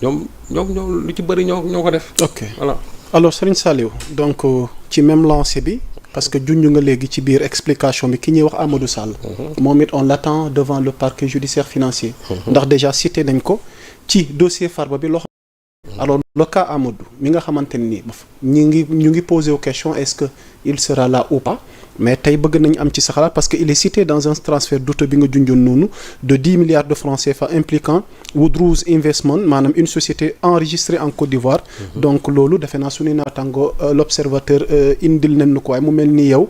ñoom lu ci bëri ñoo ko def. ok voilà. alors Serigne Saliou donc ci même lancé bi parce que junj nga léegi ci biir explication bi ki ñuy wax Amadou Sall. moom it on l'attend devant le parquet judiciaire financier. ndax déjà cité nañ ko ci dossier Farba bi loxo. alors le cas Amadou mi nga xamante ni ñu ngi posé aux questions est-ce que il sera là ou pas mais tey bëgg nañ am ci sa xalaat parce que il est cité dans un transfert douteux bi nga junjoon noonu de 10 milliards de francs CFA impliquant Woodrows Investment maanaam une société enregistrée en Côte d'Ivoire. donc loolu defe naa suñu naataango l'observateur indil nañ ko waaye mu mel ni yow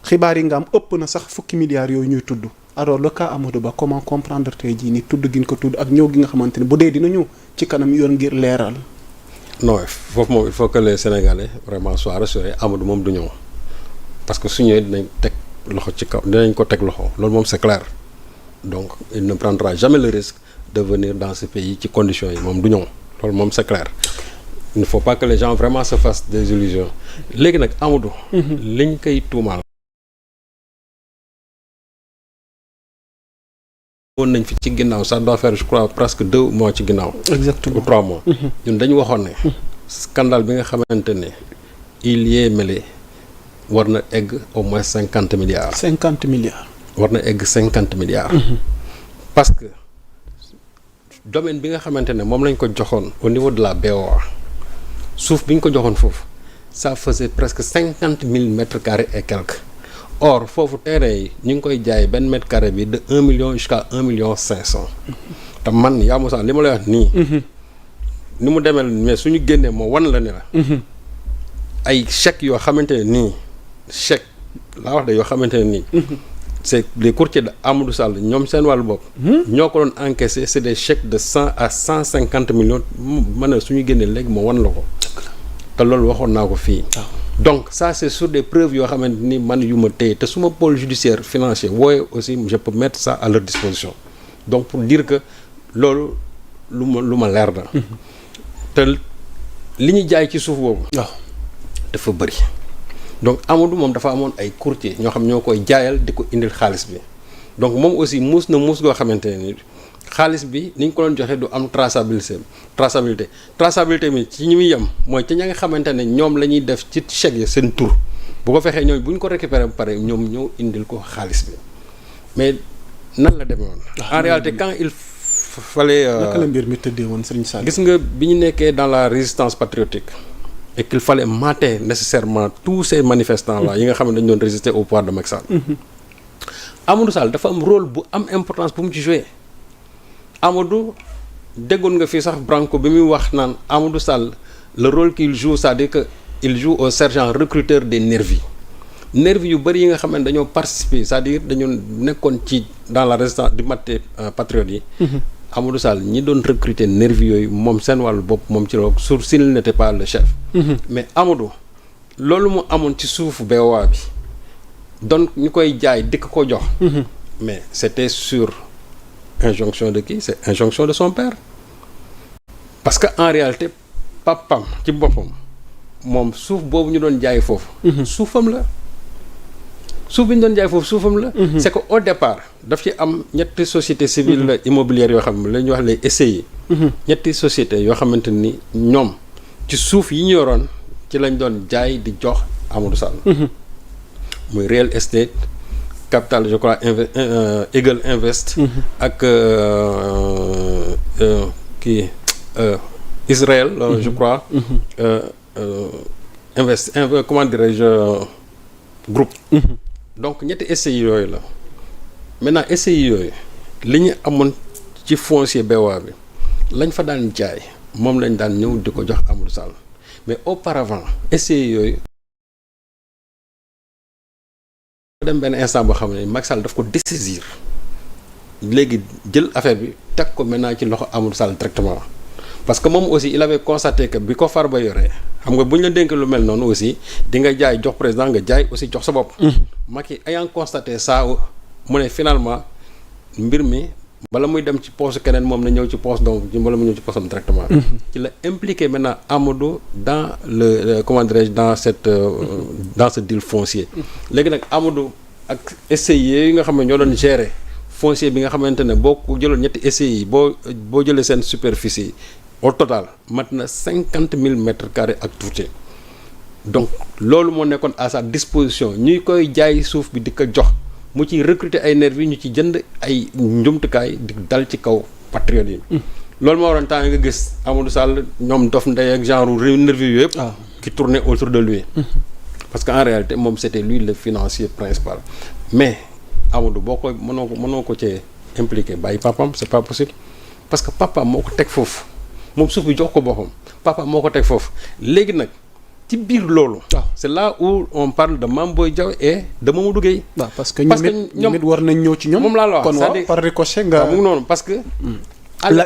xibaar yi nga am ëpp na sax fukki milliards yooyu ñuy tudd alors le cas Amadou Ba comment comprendre tey jii ni tudd gi ñu ko tudd ak ñëw gi nga xamante ne bu dee dina ñëw ci kanam yoon ngir leeral. non foofu moom il faut que les Sénégalais vraiment soient rassurés Amadou moom du ñëw parce que su ñëwee dinañ teg loxo ci kaw dinañ ko teg loxo loolu moom c'est clair donc il ne prendra jamais le risque de venir dans ce pays ci conditions yi moom du ñëw loolu moom c'est clair. il ne faut pas que les gens vraiment se fassent des illusions léegi nag Amadou. liñ koy tuumaal. woon nañ fi ci ginnaaw ça doit faire je crois presque 2 mois ci ginnaaw. exactement ou 3 mois. ñun dañu waxoon ne. scandale bi nga xamante ne il y est mêlé war na egg au moins 50 milliards. 50 milliards. war na egg 50 milliards. parce que domaine bi nga xamante ne moom lañ ko joxoon au niveau de la BOA suuf bi ñu ko joxoon foofu ça faisait presque 50 000 mètres carrés et quelques. or foofu terrain yi ñu ngi koy jaay benn mètre carré bi de 1 million jusqu'à 1 million 500 te man yaa Moussa li ma lay wax nii. ni mu demee mais suñu génnee moo wan la ne la. ay chèques yoo xamante ne nii chèque laa wax de yoo xamante ne nii. c'est les courtiers de Amadou Sall ñoom seen wàllu bopp. ñoo ko doon encaissé c'est des chèques de 100 à 150 millions man na suñu génnee léegi moo wan la ko. te loolu waxoon naa ko fii. donc ça c'est sur des preuves yoo xamante ni man yu ma téye te suma pôle judiciaire financier wooye aussi je peux mettre ça à leur disposition donc pour dire que loolu lu ma leer na te li ñu jaay ci suuf boobu dafa bëri donc Amadou moom dafa amoon ay courtier ñoo xam ñoo koy jaayal di ko indil xaalis bi donc moom aussi muus goo xamante ne ni xaalis bi ni ñu ko doon joxe du am traçabilité mi ci ñi muy yem mooy ci ña nga xamante ne ñoom la ñuy def ci chèque yi seen tur bu ko fexee ñoom bu ñu ko récupérer ba pare ñoom ñëw indil ko xaalis bi mais nan la demee woon. en réalité quand il fallait. naka la mbir mi tëddee woon Serigne Sall. gis nga bi ñu nekkee dans la résistance patriotique et qu'il fallait mater nécessairement tous ces manifestants là yi nga xam ne dañu doon résister au pouvoir de Macky Sall. Amadou Sall dafa am rôle bu am importance bu mu ci jouer. Amadou déggoon nga fii sax Branco bi muy wax naan Amadou Sall le rôle qu'il joue c'est-à-dire que il joue au sergent recruteur des nervis yu bëri yi nga xam ne dañoo participer c'est-à-dire dañoo nekkoon ci dans la résistance du maté patriote yi. Amadou Sall ñi doon recruter nervis yooyu moom seen wàllu bopp moom ci la sur s'il n'était pas le chef. mais Amadou loolu mu amoon ci suufu BOA bi donc ñu koy jaay dikk ko jox. mais c'était sur. injonction de qui? C'est injonction de son père parce que en réalité papam ci boppam moom suuf boobu ñu doon jaay foofu suufam la suuf bi ñu doon jaay foofu suufam la c'est que au départ daf ci am ñetti société civile immobilière yoo xam ne la ñuy wax les SCI ñetti société yoo xamante ni ñoom ci suuf yi ñu yoroon ci lañ doon jaay di jox Amadou Sall muy real estate Capital je crois Eagle Invest ak kii Israël je crois comment dirais-je groupe donc ñetti SCI yooyu la maintenant SCI yooyu li ñu amoon ci foncier BOA bi lañ fa daan jaay moom lañ daan ñëw di ko jox Amadou Sall mais auparavant SCI yooyu dem benn instant boo xam ne Macky Sall daf ko dessaisir léegi jël affaire bi teg ko maintenant ci loxo Amadou Sall directement parce que moom aussi il avait constaté que bi ko Farba yoree xam nga bu ñu la dénk lu mel noonu aussi di nga jaay jox président nga jaay aussi jox sa bopp. Macky ayant constaté ça mu ne finalement mbir mi bala muy dem ci poche keneen moom na ñëw ci poche donc bala mu ñëw ci poche am directement. ci la impliqué maintenant Amadou dans le comment dirais-je dans ce deal foncier. léegi nag Amadou ak SCI yi nga xam ne ñoo doon gérer foncier bi nga xamante ne boo ko jëloon ñetti SCI boo jëlee seen superficie au total mat na 50 000 mètres carrés ak tuuti donc loolu moo nekkoon à sa disposition ñuy koy jaay suuf bi di ko jox mu ci recruter ay nervis ñu ci jënd ay njumtukaay di dal ci kaw patriotes yi. loolu moo waroon temps nga gis Amadou Sall ñoom Dof Ndeye ak genre nervis yooyu yëpp. qui tournaient autour de lui. parce que en réalité moom c'était lui le financier principal mais Amadou boo ko mënoo ko cee impliqué bàyyi papam c'est pas possible parce que papa moo ko teg foofu moom suuf bi jox ko boppam papa moo ko teg foofu léegi nag ci biir loolu. c'est là où on parle de Mame Boye Diao et de Mamadou Gueye. waaw parce que ñoom it war nañ ñëw ci ñoom. moom laa la wax kon waaw par ricochet nga. mu ngi noonu parce que.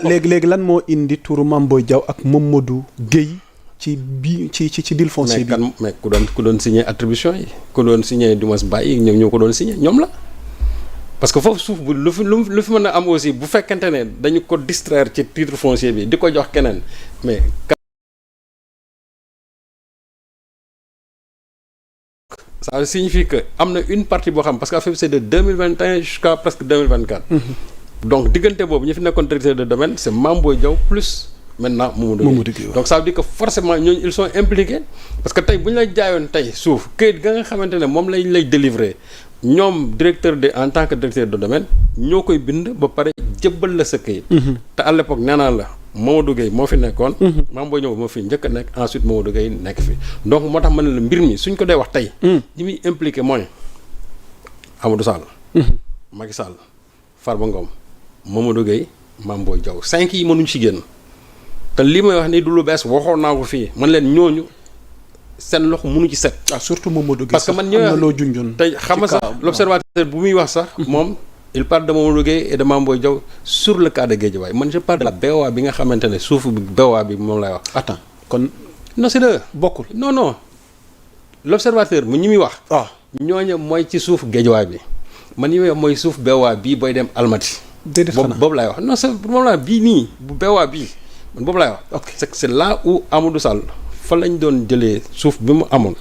léegi lan moo indi turu Mame Boye Diao ak Mamadou Gueye ci deal foncier bi. mais ku doon signé attribution yi ku doon signé du mas bàyyi ñoom ñoo ko doon signé ñoom la. parce que foofu suuf bu lu fi mën a am aussi bu fekkente ne dañu ko distraire ci titre foncier bi di ko jox keneen mais. ça signifie que am na une partie boo xam parce que affaire bi c'est de 2021 jusqu'à presque 2024. donc diggante boobu ñu fi nekkoon directeur de domaine c'est Mame Boye Diao plus maintenant Mamadou Gueye. donc ça veut dire que forcément ñooñu ils sont impliqués parce que tey bu ñu lay jaayoon tey suuf këyit ga nga xamante ne moom lañ lay délivrer ñoom directeur de en tant que directeur de domaine ñoo koy bind ba pare jëbbal la sa këyit. te à l'époque nee naa la Mamadou Gueye moo fi nekkoon. Mame Boye Diao moo fi njëkk a nekk ensuite Mamadou Gueye nekk fi donc moo tax ma ne la mbir mi suñ ko dee wax tey. li muy impliqué mooy Amadou Sall. Macky Sall Farba Ngom Mamadou Gueye Mame Boye Diao 5 yi mënuñ ci génn te li may wax ni du lu bees waxoon naa ko fii man leen ñooñu seen loxo mënu ci set. surtout Mamadou Gueye parce que man ñëwee am na loo junjoon tey xam nga sax l'observateur bu muy wax sax moom. il parle de Mamadou Gueye et de Mame Boye Diao sur le cas de Guédiawaye man je parle de la BOA bi nga xamante ne suufu bi BOA bi moom lay wax. attends kon. non c'est de bokkul non l'observateur mu ñi muy wax. ñooñu mooy ci suuf Guédiawaye bi man ñi muy wax mooy suuf BOA bii booy dem Almati. déedéet xanaa boobu laay wax non c'est moom laa bii nii bu BOA bii man boobu laay wax. ok c'est là où Amadou Sall fa lañ doon jëlee suuf bi mu amoon.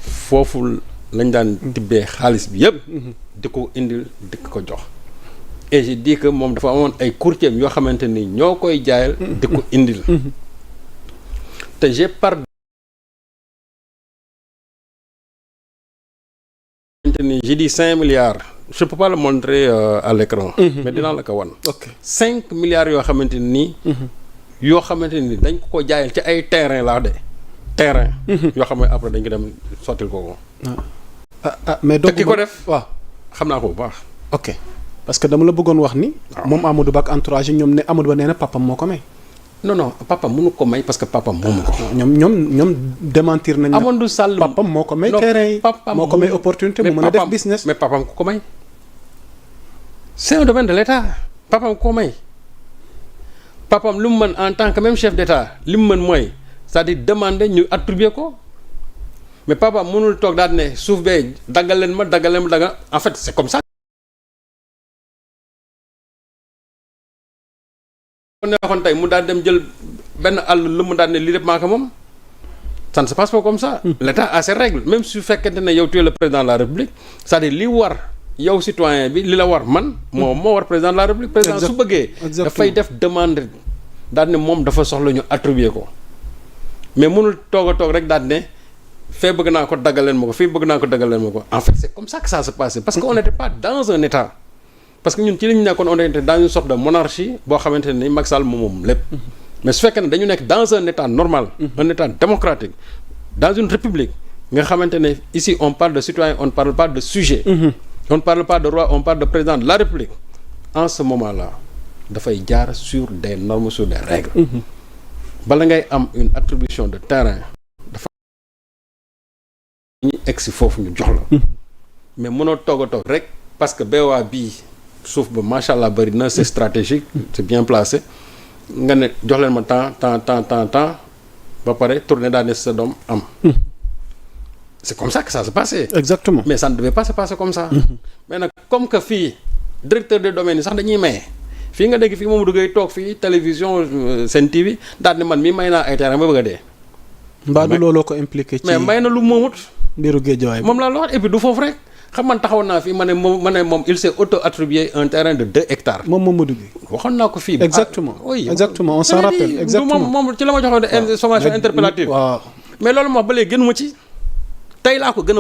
foofu lañ daan tibbee xaalis bi yëpp. di ko indil di ko jox. et je dis que moom dafa amoon ay courtiers yoo xamante ni ñoo koy jaayal. di ko indil. te j'ai parlé. j'ai dit 5 milliards. je peux pas le montrer à l'écran. mais dinaa la ko wan. ok 5 milliards yoo xamante ni. yoo xamante ni dañ ko jaayal ci ay terrain laa de. terrain. yoo xam ne après dañ ko dem sottil ko. mais donc ki ko def waaw. xam naa ko bu baax. ok parce que dama la bëggoon wax ni. moom Amadou Ba ak entourage ñoom ne Amadou Ba nee na papam moo ko may. non papam mënu ko may parce que papam moomu ko. ñoom démentir nañ. Amadou Sall papam moo ko may terrain yi. moo ko may opportunité mu mën a def business. mais papam ku ko may. c'est un domaine de l'État papam ku ko may. papam lu mu mën en tant que même chef d'État li mu mën mooy c'est-à-dire demander ñu attribuer ko. mais papa mënul toog daal ne suuf bee daggal leen ma en fait c'est comme ça. bu neexoon tey mu daal dem jël benn àll lu mu daal ne lii def maa ko moom ça ne se passe pas comme ça. l'État a ses règles même su fekkente ne yow tu es le président de la République c'est-à-dire li war yow citoyen bi li la war man. moo war président de la République. président su bëggee. dafay def demande daal ne moom dafa soxla ñu attribuer ko mais mënul toog a toog rek daal ne. fee bëgg naa ko daggal leen ma ko fii bëgg naa ko daggal leen ma ko en fait c'est comme ça que ça se passait parce que on n'était pas dans un état parce que ñun ci li ñu nekkoon on était dans une sorte de monarchie boo xamante ne ni Macky Sall moom lépp mais su fekkee ne dañu nekk dans un état normal un état démocratique dans une république nga xamante ne ici on parle de citoyen on ne parle pas de sujet on ne parle pas de roi on parle de président de la république en ce moment là dafay jaar sur des normes sur des règles bala ngay am une attribution de terrain ñu egg si foofu ñu jox la mais mënoo toog a toog rek parce que BOA bii suuf ba macha allah bëri na c'est stratégique c'est bien placé nga ne jox leen ma temps ba pare tourner daal ne sa doom am c'est comme ça que ça se passait. exactement mais ça ne devait pas se passer comme ça. mais nag comme que fii directeur des domaines yi sax dañuy maye fii nga dégg fii moom duggee toog fii télévision Sen TV daal ne man mii may naa ay terrain ba bëgg a dee. mbaa du looloo ko impliqué. ci mais may na lu moomut. mbiru Guédiawaye moom laa la wax et puis du foofu rek xam man taxaw naa fi ma ne moom il s'est auto-attribué un terrain de 2 hectares. moom Mamadou Gueye. waxoon naa ko fii. exactement oui exactement on s'en rappelle. exactement moom ci la ma joxoon sommation interpellative. waaw mais loolu moo ba léegi gënu ma ci tey laa ko gën a